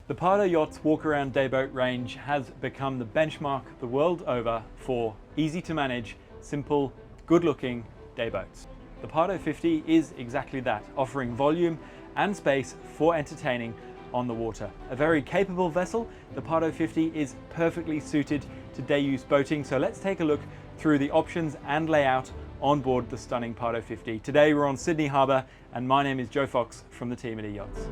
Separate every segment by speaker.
Speaker 1: The Pardo Yachts walk-around dayboat range has become the benchmark the world over for easy to manage, simple, good-looking dayboats. The Pardo 50 is exactly that, offering volume and space for entertaining on the water. A very capable vessel, the Pardo 50 is perfectly suited to day-use boating, so let's take a look through the options and layout on board the stunning Pardo 50. Today we're on Sydney Harbour and my name is Joe Fox from the team at Eyachts.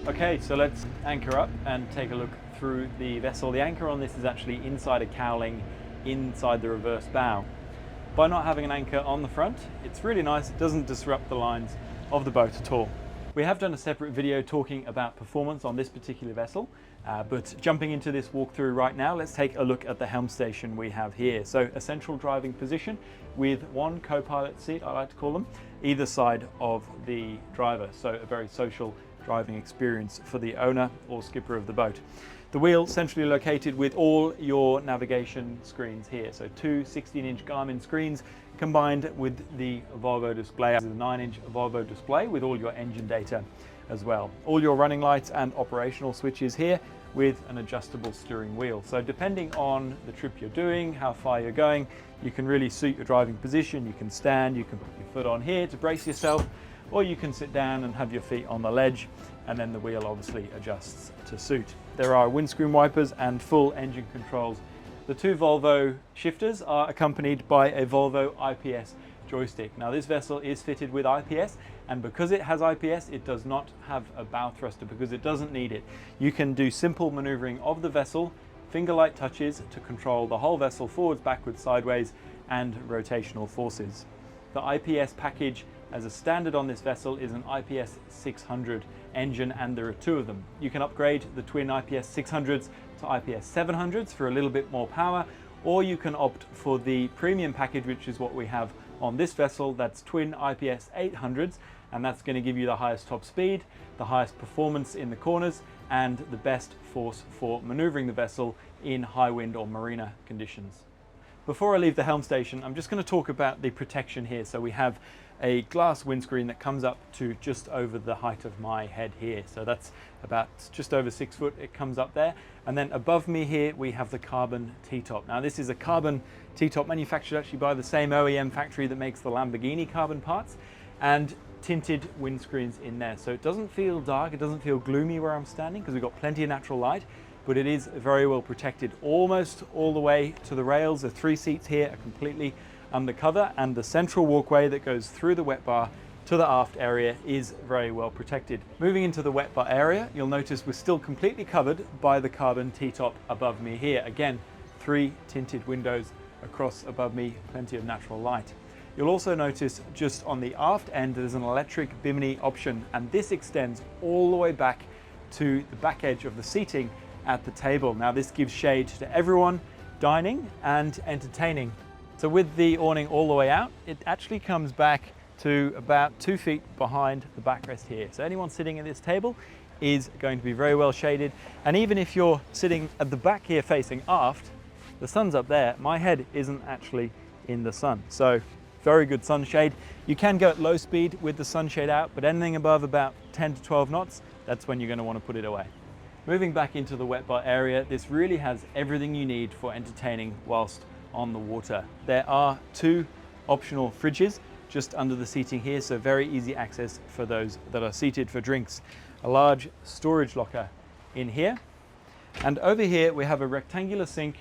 Speaker 1: Okay, so let's anchor up and take a look through the vessel. The anchor on this is actually inside a cowling inside the reverse bow. By not having an anchor on the front, it's really nice. It doesn't disrupt the lines of the boat at all. We have done a separate video talking about performance on this particular vessel, but jumping into this walkthrough right now, let's take a look at the helm station we have here. So a central driving position with one co-pilot seat, I like to call them, either side of the driver. So a very social driving experience for the owner or skipper of the boat. The wheel centrally located with all your navigation screens here. So two 16-inch Garmin screens combined with the Volvo display, the 9-inch Volvo display with all your engine data as well. All your running lights and operational switches here with an adjustable steering wheel. So depending on the trip you're doing, how far you're going, you can really suit your driving position. You can stand, you can put your foot on here to brace yourself, or you can sit down and have your feet on the ledge, and then the wheel obviously adjusts to suit. There are windscreen wipers and full engine controls. The two Volvo shifters are accompanied by a Volvo IPS joystick. Now this vessel is fitted with IPS, and because it has IPS, it does not have a bow thruster because it doesn't need it. You can do simple maneuvering of the vessel, finger-light touches to control the whole vessel forwards, backwards, sideways, and rotational forces. The IPS package as a standard on this vessel is an IPS 600 engine, and there are two of them. You can upgrade the twin IPS 600s to IPS 700s for a little bit more power, or you can opt for the premium package, which is what we have on this vessel. That's twin IPS 800s, and that's going to give you the highest top speed, the highest performance in the corners, and the best force for maneuvering the vessel in high wind or marina conditions. Before I leave the helm station, I'm just going to talk about the protection here. So we have a glass windscreen that comes up to just over the height of my head here. So that's about just over 6 foot, it comes up there. And then above me here, we have the carbon T-top. Now this is a carbon T-top manufactured actually by the same OEM factory that makes the Lamborghini carbon parts, and tinted windscreens in there. So it doesn't feel dark, it doesn't feel gloomy where I'm standing because we've got plenty of natural light, but it is very well protected almost all the way to the rails. The 3 seats here are completely undercover, and the central walkway that goes through the wet bar to the aft area is very well protected. Moving into the wet bar area, you'll notice we're still completely covered by the carbon T-top above me here. Again, 3 tinted windows across above me, plenty of natural light. You'll also notice just on the aft end there's an electric bimini option, and this extends all the way back to the back edge of the seating at the table. Now this gives shade to everyone dining and entertaining. So with the awning all the way out, it actually comes back to about 2 feet behind the backrest here. So anyone sitting at this table is going to be very well shaded. And even if you're sitting at the back here facing aft, the sun's up there, my head isn't actually in the sun. So very good sunshade. You can go at low speed with the sunshade out, but anything above about 10 to 12 knots, that's when you're going to want to put it away. Moving back into the wet bar area, this really has everything you need for entertaining whilst on the water. There are 2 optional fridges just under the seating here, so very easy access for those that are seated for drinks. A large storage locker in here, and over here we have a rectangular sink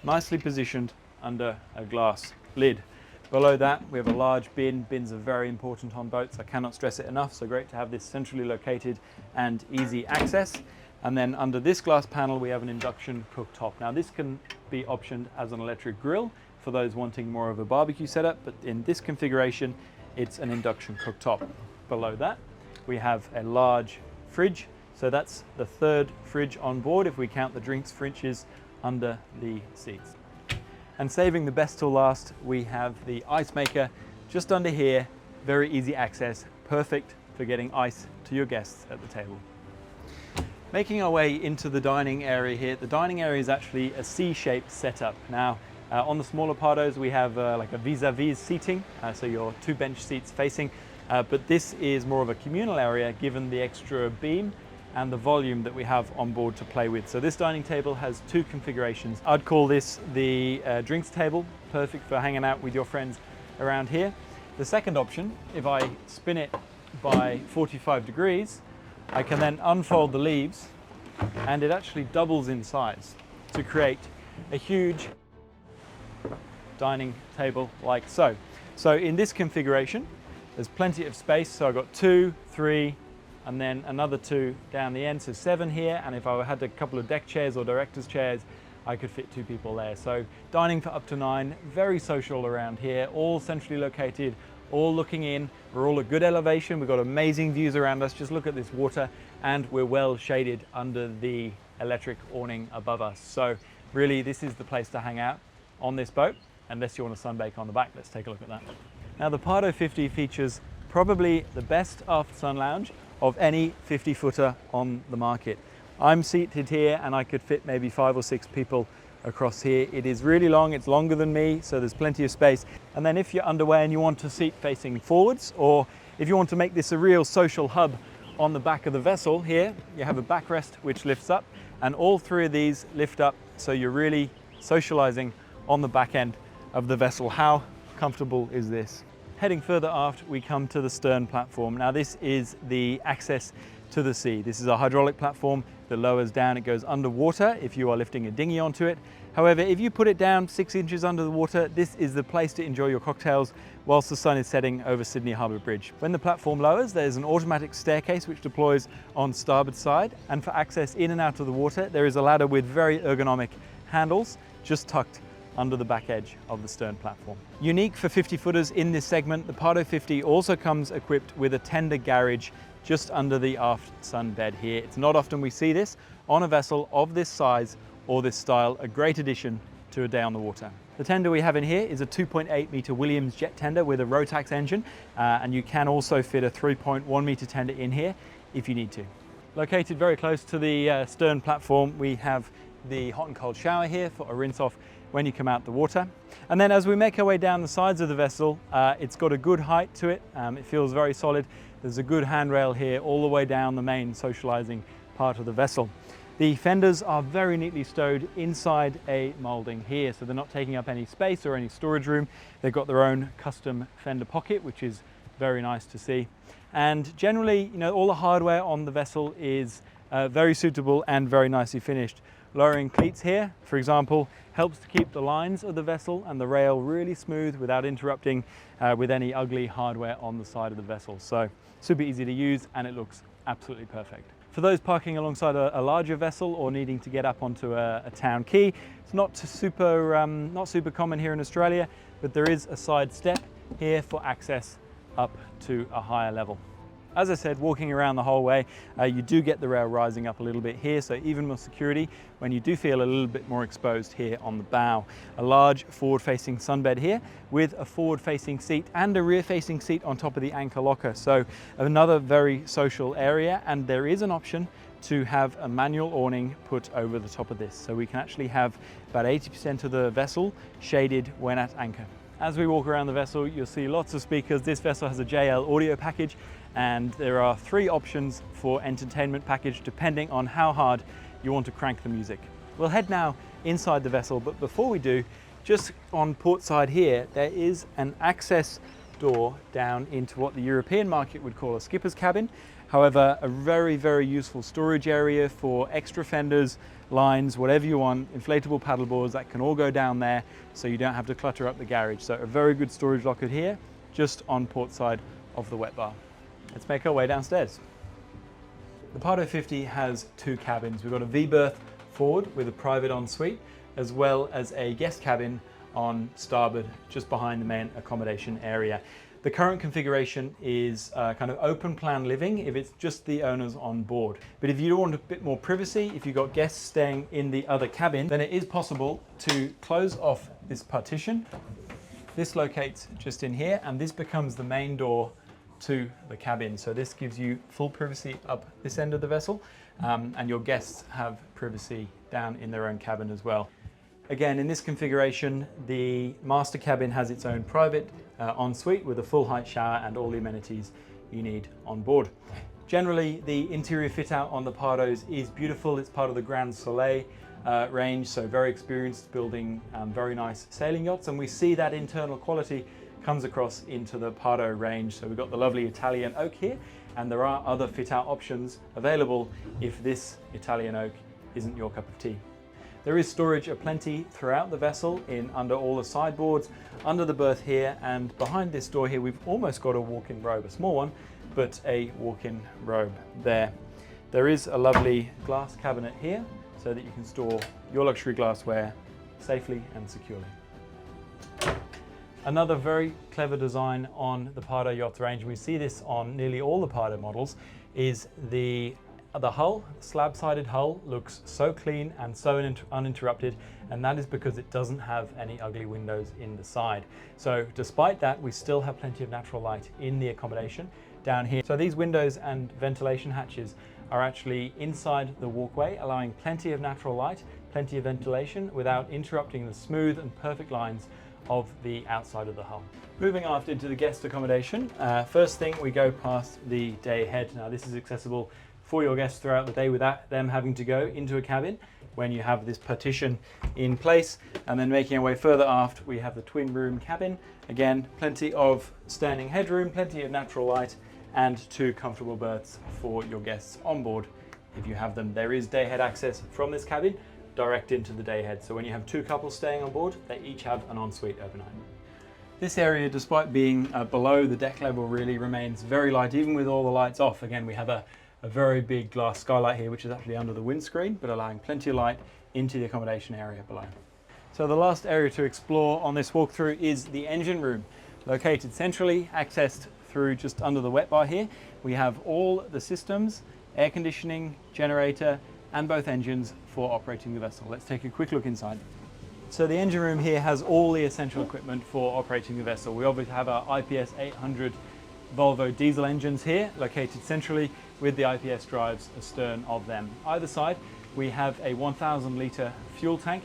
Speaker 1: nicely positioned under a glass lid. Below that we have a large bin. Bins are very important on boats, I cannot stress it enough, so great to have this centrally located and easy access. And then under this glass panel we have an induction cooktop. Now this can be optioned as an electric grill for those wanting more of a barbecue setup, but in this configuration it's an induction cooktop. Below that we have a large fridge, so that's the 3rd fridge on board if we count the drinks fridges under the seats. And saving the best till last, we have the ice maker just under here. Very easy access, perfect for getting ice to your guests at the table. Making our way into the dining area here. The dining area is actually a C-shaped setup. Now, on the smaller Pardos, we have like a vis-a-vis seating, so your 2 bench seats facing, but this is more of a communal area given the extra beam and the volume that we have on board to play with. So this dining table has 2 configurations. I'd call this the drinks table, perfect for hanging out with your friends around here. The second option, if I spin it by 45 degrees, I can then unfold the leaves and it actually doubles in size to create a huge dining table like so. So in this configuration, there's plenty of space. So I've got 2, 3, and then another 2 down the end, so 7 here. And if I had a couple of deck chairs or director's chairs, I could fit 2 people there. So dining for up to 9, very social around here, all centrally located, all looking in. We're all at good elevation. We've got amazing views around us. Just look at this water, and we're well shaded under the electric awning above us. So really, this is the place to hang out on this boat, unless you want to sunbake on the back. Let's take a look at that. Now, the Pardo 50 features probably the best aft sun lounge of any 50-footer on the market. I'm seated here and I could fit maybe 5 or 6 people across here. It is really long, it's longer than me, so there's plenty of space. And then if you're underway and you want a seat facing forwards, or if you want to make this a real social hub on the back of the vessel here, you have a backrest which lifts up, and all 3 of these lift up, so you're really socializing on the back end of the vessel. How comfortable is this? Heading further aft, we come to the stern platform. Now this is the access to the sea. This is a hydraulic platform that lowers down. It goes underwater if you are lifting a dinghy onto it. However, if you put it down 6 inches under the water, this is the place to enjoy your cocktails whilst the sun is setting over Sydney Harbour Bridge. When the platform lowers, there's an automatic staircase which deploys on starboard side, and for access in and out of the water, there is a ladder with very ergonomic handles just tucked under the back edge of the stern platform. Unique for 50-footers in this segment, the Pardo 50 also comes equipped with a tender garage just under the aft sun bed here. It's not often we see this on a vessel of this size or this style, a great addition to a day on the water. The tender we have in here is a 2.8 metre Williams jet tender with a Rotax engine, and you can also fit a 3.1 metre tender in here if you need to. Located very close to the stern platform, we have the hot and cold shower here for a rinse off when you come out the water. And then as we make our way down the sides of the vessel, it's got a good height to it. It feels very solid. There's a good handrail here all the way down the main socializing part of the vessel. The fenders are very neatly stowed inside a moulding here, so they're not taking up any space or any storage room. They've got their own custom fender pocket, which is very nice to see. And generally, you know, all the hardware on the vessel is very suitable and very nicely finished. Lowering cleats here, for example, helps to keep the lines of the vessel and the rail really smooth without interrupting with any ugly hardware on the side of the vessel. So super easy to use, and it looks absolutely perfect. For those parking alongside a larger vessel or needing to get up onto a town quay, it's not super common here in Australia, but there is a side step here for access up to a higher level. As I said, walking around the whole way, you do get the rail rising up a little bit here, so even more security when you do feel a little bit more exposed here on the bow. A large forward-facing sunbed here with a forward-facing seat and a rear-facing seat on top of the anchor locker. So another very social area, and there is an option to have a manual awning put over the top of this. So we can actually have about 80% of the vessel shaded when at anchor. As we walk around the vessel, you'll see lots of speakers. This vessel has a JL audio package, and there are 3 options for entertainment package depending on how hard you want to crank the music. We'll head now inside the vessel, but before we do, just on port side here, there is an access door down into what the European market would call a skipper's cabin. However, a very, very useful storage area for extra fenders, lines, whatever you want, inflatable paddleboards that can all go down there so you don't have to clutter up the garage. So a very good storage locker here, just on port side of the wet bar. Let's make our way downstairs. The Pardo 50 has 2 cabins. We've got a V-berth forward with a private ensuite, as well as a guest cabin on starboard, just behind the main accommodation area. The current configuration is kind of open plan living if it's just the owners on board. But if you want a bit more privacy, if you've got guests staying in the other cabin, then it is possible to close off this partition. This locates just in here, and this becomes the main door to the cabin. So this gives you full privacy up this end of the vessel, and your guests have privacy down in their own cabin as well. Again, in this configuration, the master cabin has its own private ensuite with a full height shower and all the amenities you need on board. Generally, the interior fit out on the Pardos is beautiful. It's part of the Grand Soleil range, so very experienced building very nice sailing yachts, and we see that internal quality comes across into the Pardo range. So we've got the lovely Italian oak here, and there are other fit out options available if this Italian oak isn't your cup of tea. There is storage aplenty throughout the vessel, in under all the sideboards, under the berth here, and behind this door here we've almost got a walk-in robe, a small one, but a walk-in robe there. There is a lovely glass cabinet here so that you can store your luxury glassware safely and securely. Another very clever design on the Pardo yacht range, we see this on nearly all the Pardo models, is the hull. Slab-sided hull looks so clean and so uninterrupted, and that is because it doesn't have any ugly windows in the side. So despite that, we still have plenty of natural light in the accommodation down here. So these windows and ventilation hatches are actually inside the walkway, allowing plenty of natural light, plenty of ventilation without interrupting the smooth and perfect lines of the outside of the hull. Moving aft into the guest accommodation, first thing we go past the day head. Now this is accessible for your guests throughout the day without them having to go into a cabin when you have this partition in place. And then making our way further aft, we have the twin room cabin. Again, plenty of standing headroom, plenty of natural light, and 2 comfortable berths for your guests on board if you have them. There is day head access from this cabin direct into the day head. So when you have 2 couples staying on board, they each have an ensuite overnight. This area, despite being below the deck level, really remains very light, even with all the lights off. Again, we have a very big glass skylight here, which is actually under the windscreen, but allowing plenty of light into the accommodation area below. So the last area to explore on this walkthrough is the engine room. Located centrally, accessed through just under the wet bar here, we have all the systems, air conditioning, generator, and both engines for operating the vessel. Let's take a quick look inside. So the engine room here has all the essential equipment for operating the vessel. We obviously have our IPS 800 Volvo diesel engines here, located centrally with the IPS drives astern of them. Either side, we have a 1,000 litre fuel tank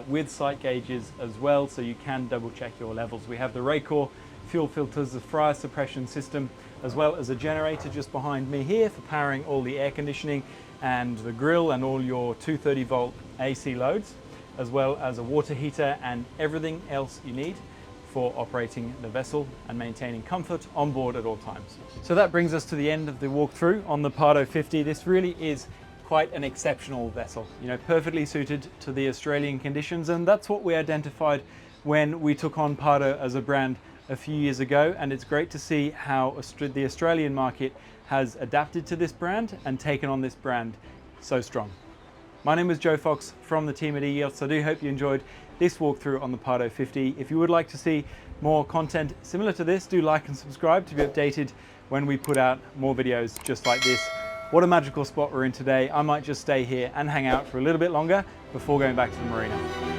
Speaker 1: with sight gauges as well, so you can double check your levels. We have the Raycor fuel filters, the fryer suppression system, as well as a generator just behind me here for powering all the air conditioning and the grill and all your 230 volt AC loads, as well as a water heater and everything else you need for operating the vessel and maintaining comfort on board at all times. So that brings us to the end of the walkthrough on the Pardo 50. This really is quite an exceptional vessel, perfectly suited to the Australian conditions, and that's what we identified when we took on Pardo as a brand a few years ago, and it's great to see how the Australian market has adapted to this brand and taken on this brand so strong. My name is Joe Fox from the team at Eyachts. I do hope you enjoyed this walkthrough on the Pardo 50. If you would like to see more content similar to this, do like and subscribe to be updated when we put out more videos just like this. What a magical spot we're in today. I might just stay here and hang out for a little bit longer before going back to the marina.